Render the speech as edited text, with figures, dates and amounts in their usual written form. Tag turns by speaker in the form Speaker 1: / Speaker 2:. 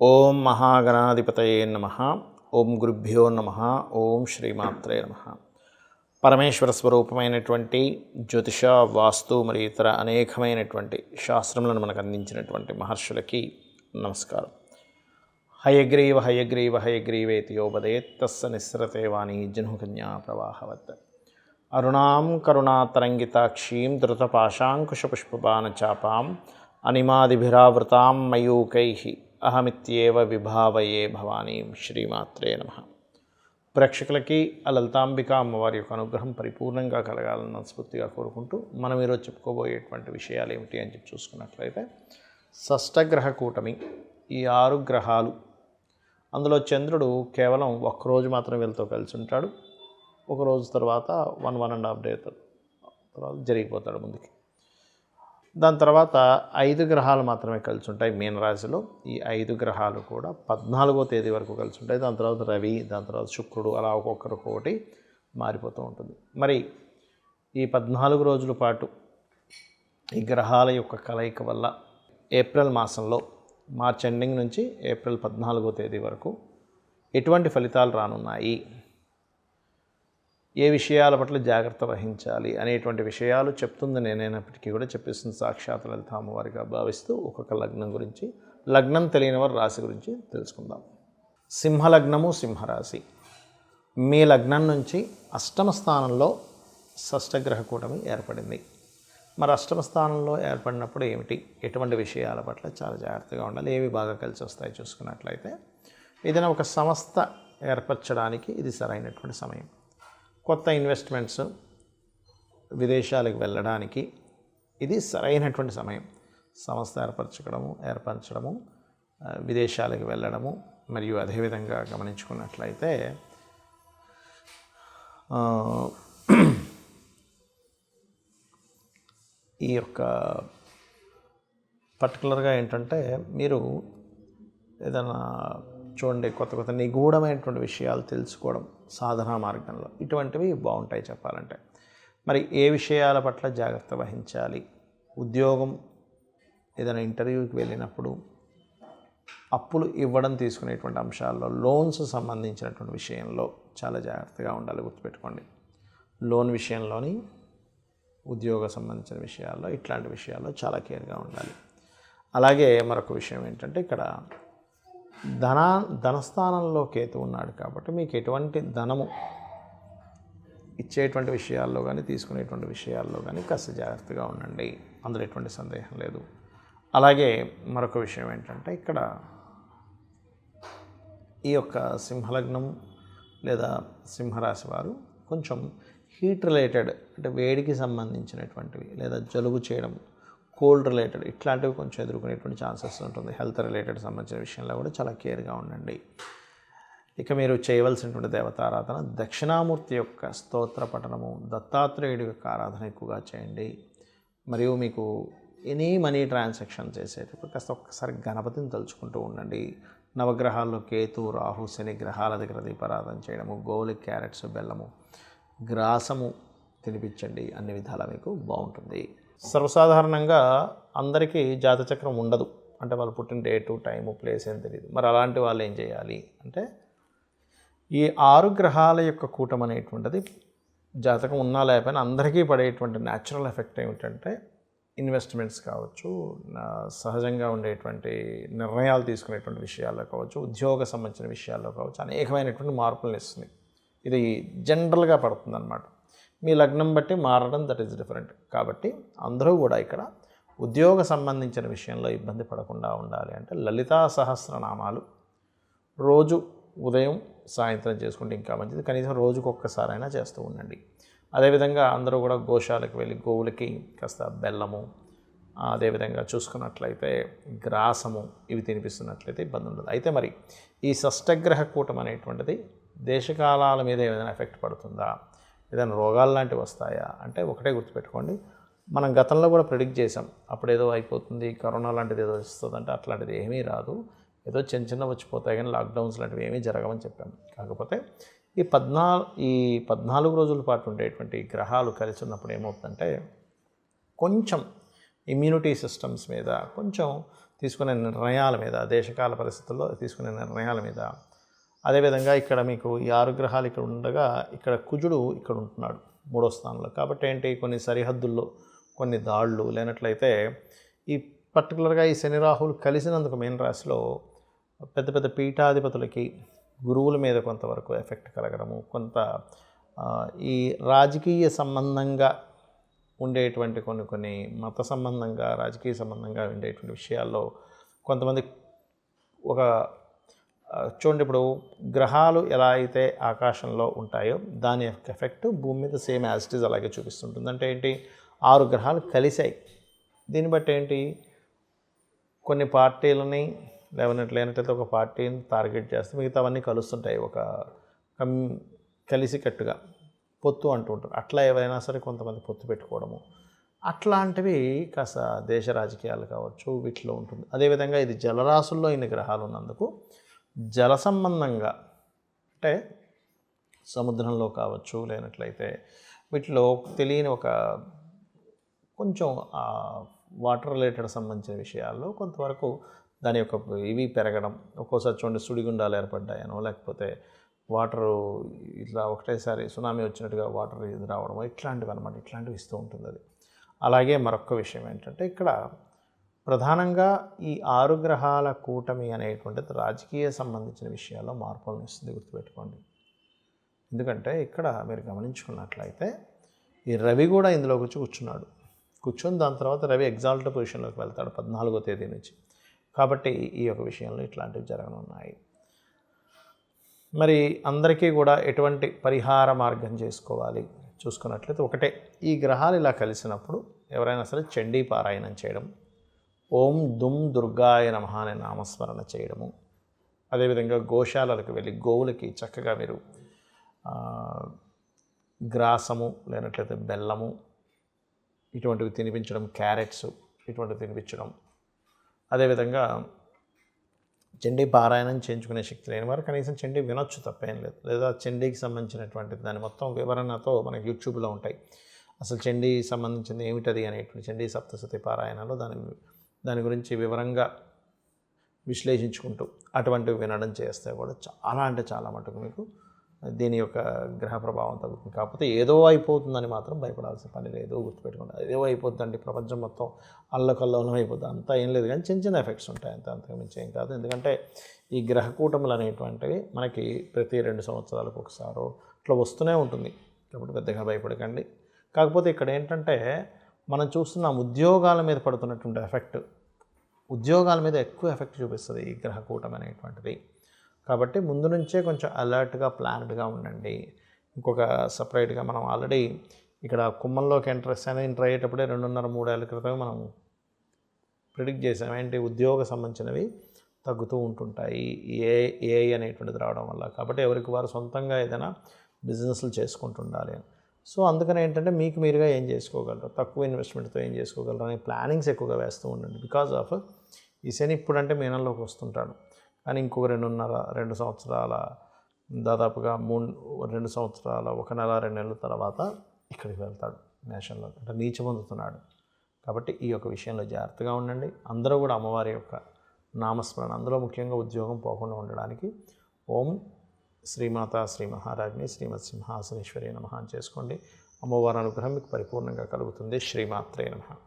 Speaker 1: ఓం మహాగణాధిపతయే నమః. ఓం గురుభ్యో నమః. ఓం శ్రీమాత్రే నమః. పరమేశ్వర స్వరూపమైనటువంటి జ్యోతిష, వాస్తు మరియు ఇతర అనేకమైనటువంటి శాస్త్రములను మనకు అందించినటువంటి మహర్షులకి నమస్కారం. హయగ్రీవ హయగ్రీవ హయగ్రీవేతి యోపదేత్ తస్స నిస్సరతే వాణి జహ్నుకన్యా ప్రవాహవత్. అరుణాం కరుణాతరంగితాక్షీం ధృతపాశాంకుశపుష్పబాణచాపాం అనిమాదిభిరావృతాం మయూకైః అహమిత్యేవ విభావయే భవానీం. శ్రీమాత్రే నమః. ప్రేక్షకులకి ఆ లలితాంబిక అమ్మవారి యొక్క అనుగ్రహం పరిపూర్ణంగా కలగాలని మనస్ఫూర్తిగా కోరుకుంటూ మనం ఈరోజు చెప్పుకోబోయేటువంటి విషయాలు ఏమిటి అని చెప్పి చూసుకున్నట్లయితే, షష్టగ్రహ కూటమి, ఈ 6 గ్రహాలు, అందులో చంద్రుడు కేవలం ఒక్కరోజు మాత్రం వీళ్ళతో కలిసి ఉంటాడు. ఒక రోజు తర్వాత 1.5 డే తర్వాత జరిగిపోతాడు ముందుకి. దాని తర్వాత 5 గ్రహాలు మాత్రమే కలిసి ఉంటాయి మీనరాశిలో. ఈ 5 గ్రహాలు కూడా 14వ తేదీ వరకు కలిసి ఉంటాయి. దాని తర్వాత రవి, దాని తర్వాత శుక్రుడు, అలా ఒక్కొక్కటి మారిపోతూ ఉంటుంది. మరి ఈ 14 రోజుల పాటు ఈ గ్రహాల యొక్క కలయిక వల్ల ఏప్రిల్ మాసంలో, మార్చ్ ఎండింగ్ నుంచి ఏప్రిల్ 14వ తేదీ వరకు ఎటువంటి ఫలితాలు రానున్నాయి, ఏ విషయాల పట్ల జాగ్రత్త వహించాలి అనేటువంటి విషయాలు చెప్తుంది నేనైనప్పటికీ కూడా చెప్పేస్తుంది సాక్షాత్ లలిత అమ్మవారిగా భావిస్తూ ఒక్కొక్క లగ్నం గురించి, లగ్నం తెలియని వారి రాశి గురించి తెలుసుకుందాం. సింహలగ్నము, సింహరాశి. మీ లగ్నం నుంచి అష్టమ స్థానంలో షష్టగ్రహ కూటమి ఏర్పడింది. మరి అష్టమ స్థానంలో ఏర్పడినప్పుడు ఏమిటి, ఎటువంటి విషయాల పట్ల చాలా జాగ్రత్తగా ఉండాలి, ఏవి బాగా కలిసి వస్తాయి చూసుకున్నట్లయితే, ఏదైనా ఒక సంస్థ ఏర్పరచడానికి ఇది సరైనటువంటి సమయం. కొత్త ఇన్వెస్ట్మెంట్స్, విదేశాలకు వెళ్ళడానికి ఇది సరైనటువంటి సమయం. సంస్థ ఏర్పరచడము, విదేశాలకు వెళ్ళడము, మరియు అదేవిధంగా గమనించుకున్నట్లయితే ఈ యొక్క పర్టికులర్గా ఏంటంటే, మీరు ఏదైనా చూడండి, కొత్త నిగూఢమైనటువంటి విషయాలు తెలుసుకోవడం సాధనా మార్గంలో, ఇటువంటివి బాగుంటాయి చెప్పాలంటే. మరి ఏ విషయాల పట్ల జాగ్రత్త వహించాలి, ఉద్యోగం, ఏదైనా ఇంటర్వ్యూకి వెళ్ళినప్పుడు అప్పులు ఇవ్వడం తీసుకునేటువంటి అంశాల్లో, లోన్స్ సంబంధించినటువంటి విషయంలో చాలా జాగ్రత్తగా ఉండాలి. గుర్తుపెట్టుకోండి, లోన్ విషయంలోని, ఉద్యోగ సంబంధించిన విషయాల్లో, ఇట్లాంటి విషయాల్లో చాలా కేర్గా ఉండాలి. అలాగే మరొక విషయం ఏంటంటే, ఇక్కడ ధనస్థానంలో కేతు ఉన్నాడు కాబట్టి మీకు ఎటువంటి ధనము ఇచ్చేటువంటి విషయాల్లో కానీ, తీసుకునేటువంటి విషయాల్లో కానీ కాస్త జాగ్రత్తగా ఉండండి, అందులో ఎటువంటి సందేహం లేదు. అలాగే మరొక విషయం ఏంటంటే, ఇక్కడ ఈ యొక్క సింహలగ్నం లేదా సింహరాశి వారు కొంచెం హీట్ రిలేటెడ్, అంటే వేడికి సంబంధించినటువంటివి, లేదా జలుబు చేయడం, కోల్డ్ రిలేటెడ్, ఇట్లాంటివి కొంచెం ఎదుర్కొనేటువంటి ఛాన్సెస్ ఉంటుంది. హెల్త్ రిలేటెడ్ సంబంధించిన విషయంలో కూడా చాలా కేర్గా ఉండండి. ఇక మీరు చేయవలసినటువంటి దేవతారాధన, దక్షిణామూర్తి యొక్క స్తోత్ర పఠనము, దత్తాత్రేయుడి యొక్క ఆరాధన ఎక్కువగా చేయండి. మరియు మీకు ఎనీ మనీ ట్రాన్సాక్షన్ చేసేటప్పుడు కాస్త ఒక్కసారి గణపతిని తలుచుకుంటూ ఉండండి. నవగ్రహాల్లో కేతు, రాహు, శని గ్రహాల దగ్గర దీపారాధన చేయడము, గోవులు క్యారెట్స్, బెల్లము, గ్రాసము తినిపించండి. అన్ని విధాలా మీకు బాగుంటుంది. సర్వసాధారణంగా అందరికీ జాతచక్రం ఉండదు, అంటే వాళ్ళు పుట్టిన డేటు, టైము, ప్లేస్ ఏం తెలియదు. మరి అలాంటి వాళ్ళు ఏం చేయాలి అంటే, ఈ 6 గ్రహాల యొక్క కూటమి అనేటువంటిది జాతకం ఉన్నా లేకపోయినా అందరికీ పడేటువంటి న్యాచురల్ ఎఫెక్ట్ ఏమిటంటే, ఇన్వెస్ట్మెంట్స్ కావచ్చు, సహజంగా ఉండేటువంటి నిర్ణయాలు తీసుకునేటువంటి విషయాల్లో కావచ్చు, ఉద్యోగ సంబంధించిన విషయాల్లో కావచ్చు, అనేకమైనటువంటి మార్పులను ఇస్తుంది. ఇది జనరల్గా పడుతుందన్నమాట. మీ లగ్నం బట్టి మారడం, దట్ ఈస్ డిఫరెంట్. కాబట్టి అందరూ కూడా ఇక్కడ ఉద్యోగ సంబంధించిన విషయంలో ఇబ్బంది పడకుండా ఉండాలి అంటే, లలితా సహస్రనామాలు రోజు ఉదయం, సాయంత్రం చేసుకుంటే ఇంకా మంచిది. కనీసం రోజుకు ఒక్కసారైనా చేస్తూ ఉండండి. అదేవిధంగా అందరూ కూడా గోశాలకు వెళ్ళి గోవులకి కాస్త బెల్లము, అదేవిధంగా చూసుకున్నట్లయితే గ్రాసము, ఇవి తినిపిస్తున్నట్లయితే ఇబ్బంది ఉండదు. అయితే మరి ఈ షష్టగ్రహ కూటమి అనేటువంటిది దేశకాలాల మీద ఏదైనా ఎఫెక్ట్ పడుతుందా, ఏదైనా రోగాలు లాంటివి వస్తాయా అంటే, ఒకటే గుర్తుపెట్టుకోండి, మనం గతంలో కూడా ప్రెడిక్ట్ చేసాం. అప్పుడు ఏదో అయిపోతుంది, కరోనా లాంటిది ఏదో వస్తుంది అంటే, అట్లాంటిది ఏమీ రాదు. ఏదో చిన్న వచ్చిపోతాయి కానీ లాక్డౌన్స్ లాంటివి ఏమీ జరగమని చెప్పాము. కాకపోతే ఈ 14 రోజుల పాటు ఉండేటువంటి గ్రహాలు కలిసి ఉన్నప్పుడు ఏమవుతుందంటే, కొంచెం ఇమ్యూనిటీ సిస్టమ్స్ మీద, కొంచెం తీసుకునే నిర్ణయాల మీద, దేశకాల పరిస్థితుల్లో తీసుకునే నిర్ణయాల మీద. అదేవిధంగా ఇక్కడ మీకు ఈ 6 గ్రహాలు ఇక్కడ ఉండగా ఇక్కడ కుజుడు ఇక్కడ ఉంటున్నాడు 3వ స్థానంలో. కాబట్టి ఏంటి, కొన్ని సరిహద్దుల్లో కొన్ని దాడులు లేనట్లయితే ఈ పర్టికులర్గా ఈ శని రాహువులు కలిసినందుకు మీన రాశిలో పెద్ద పెద్ద పీఠాధిపతులకి, గురువుల మీద కొంతవరకు ఎఫెక్ట్ కలగడము, కొంత ఈ రాజకీయ సంబంధంగా ఉండేటువంటి కొన్ని మత సంబంధంగా, రాజకీయ సంబంధంగా ఉండేటువంటి విషయాల్లో కొంతమంది ఒక చూడండి, ఇప్పుడు గ్రహాలు ఎలా అయితే ఆకాశంలో ఉంటాయో దాని యొక్క ఎఫెక్ట్ భూమి మీద సేమ్ యాజ్ ఇట్ ఈజ్ అలాగే చూపిస్తుంటుంది. అంటే ఏంటి, 6 గ్రహాలు కలిశాయి. దీన్ని బట్టి ఏంటి, కొన్ని పార్టీలని లేనట్లయితే ఒక పార్టీని టార్గెట్ చేస్తే మిగతావన్నీ కలుస్తుంటాయి, ఒక కలిసికట్టుగా పొత్తు అంటూ ఉంటారు. అట్లా ఏవైనా సరే కొంతమంది పొత్తు పెట్టుకోవడము అట్లాంటివి కాస్త దేశ రాజకీయాలు కావచ్చు వీటిలో ఉంటుంది. అదేవిధంగా ఇది జలరాశుల్లో ఇన్ని గ్రహాలు ఉన్నందుకు జల సంబంధంగా, అంటే సముద్రంలో కావచ్చు లేనట్లయితే వీటిలో తెలియని ఒక కొంచెం వాటర్ రిలేటెడ్ సంబంధించిన విషయాల్లో కొంతవరకు దాని యొక్క ఇవి పెరగడం, ఒక్కోసారి చూడండి సుడిగుండాలు ఏర్పడ్డాయనో, లేకపోతే వాటరు ఇట్లా ఒకటేసారి సునామీ వచ్చినట్టుగా వాటర్ ఇది రావడం, ఇట్లాంటివి అనమాట. ఇట్లాంటివి ఇస్తూ ఉంటుంది అది. అలాగే మరొక విషయం ఏంటంటే, ఇక్కడ ప్రధానంగా ఈ 6 గ్రహాల కూటమి అనేటువంటిది రాజకీయ సంబంధించిన విషయాల్లో మార్పులను ఇస్తుంది, గుర్తుపెట్టుకోండి. ఎందుకంటే ఇక్కడ మీరు గమనించుకున్నట్లయితే ఈ రవి కూడా ఇందులోకి వచ్చి కూర్చొని దాని తర్వాత రవి ఎగ్జాల్ట్ పొజిషన్లోకి వెళ్తాడు 14వ తేదీ నుంచి. కాబట్టి ఈ యొక్క విషయంలో ఇట్లాంటివి జరగనున్నాయి. మరి అందరికీ కూడా ఎటువంటి పరిహార మార్గం చేసుకోవాలి చూసుకున్నట్లయితే ఒకటే, ఈ గ్రహాలు ఇలా కలిసినప్పుడు ఎవరైనా సరే చండీ పారాయణం చేయడం, ఓం దుమ్ దుర్గాయ నమః అనే నామస్మరణ చేయడము, అదేవిధంగా గోశాలలకు వెళ్ళి గోవులకి చక్కగా మీరు గ్రాసము లేనట్లయితే బెల్లము ఇటువంటివి తినిపించడం, క్యారెట్స్ ఇటువంటివి తినిపించడం. అదేవిధంగా చండీ పారాయణం చేయించుకునే శక్తి లేని వారు కనీసం చండీ వినొచ్చు, తప్పేం లేదు. లేదా చండీకి సంబంధించినటువంటి దాని మొత్తం వివరణతో మనకి యూట్యూబ్లో ఉంటాయి. అసలు చండీ సంబంధించింది ఏమిటది అనేటువంటి చండీ సప్తశతి పారాయణలో దాని గురించి వివరంగా విశ్లేషించుకుంటూ అటువంటివి వినడం చేస్తే కూడా చాలా అంటే చాలా మటుకు మీకు దీని యొక్క గ్రహ ప్రభావం తగ్గుతుంది. కాకపోతే ఏదో అయిపోతుందని మాత్రం భయపడాల్సిన పని లేదు, గుర్తుపెట్టుకోండి. ఏదో అయిపోతుందండి, ప్రపంచం మొత్తం అల్లకల్లోలం అయిపోతుంది, అంతా ఏం లేదు. కానీ చిన్న ఎఫెక్ట్స్ ఉంటాయి, అంతకు మించి ఏం కాదు. ఎందుకంటే ఈ గ్రహ కూటములు అనేటువంటివి మనకి ప్రతి 2 సంవత్సరాలకు ఒకసారో ఇట్లా వస్తూనే ఉంటుంది. కాబట్టి పెద్దగా భయపడకండి. కాకపోతే ఇక్కడ ఏంటంటే మనం చూస్తున్నాం ఉద్యోగాల మీద పడుతున్నటువంటి ఎఫెక్ట్, ఉద్యోగాల మీద ఎక్కువ ఎఫెక్ట్ చూపిస్తుంది ఈ గ్రహ కూటమి అనేటువంటిది. కాబట్టి ముందు నుంచే కొంచెం అలర్ట్గా ప్లాన్డ్గా ఉండండి. ఇంకొక సపరేట్గా మనం ఆల్రెడీ ఇక్కడ కుంభంలోకి ఎంటర్ అయ్యేటప్పుడే 2.5-3 ఏళ్ళ క్రితం మనం ప్రిడిక్ట్ చేసాం. ఏంటి, ఉద్యోగ సంబంధించినవి తగ్గుతూ ఉంటుంటాయి ఏఐ అనేటువంటిది రావడం వల్ల. కాబట్టి ఎవరికి వారు సొంతంగా ఏదైనా బిజినెస్లు చేసుకుంటుండాలి. సో అందుకని ఏంటంటే మీకు మీరుగా ఏం చేసుకోగలరు, తక్కువ ఇన్వెస్ట్మెంట్తో ఏం చేసుకోగలరు అనే ప్లానింగ్స్ ఎక్కువగా వేస్తూ ఉండండి. బికాజ్ ఆఫ్ ఈ శని ఇప్పుడంటే మీనంలోకి వస్తుంటాడు, కానీ ఇంకొక 2 సంవత్సరాల దాదాపుగా 2 సంవత్సరాల 1 నెల 2 నెలల తర్వాత ఇక్కడికి వెళ్తాడు మేషంలో, అంటే నీచ పొందుతున్నాడు. కాబట్టి ఈ యొక్క విషయంలో జాగ్రత్తగా ఉండండి. అందరూ కూడా అమ్మవారి యొక్క నామస్మరణ, అందులో ముఖ్యంగా ఉద్యోగం పోకుండా ఉండడానికి ఓం శ్రీమాత శ్రీ మహారాజ్ని శ్రీమత్ సింహాసనేశ్వరి నమః అని చేసుకోండి. అమ్మవారి అనుగ్రహం మీకు పరిపూర్ణంగా కలుగుతుంది. శ్రీమాత్రే నమః.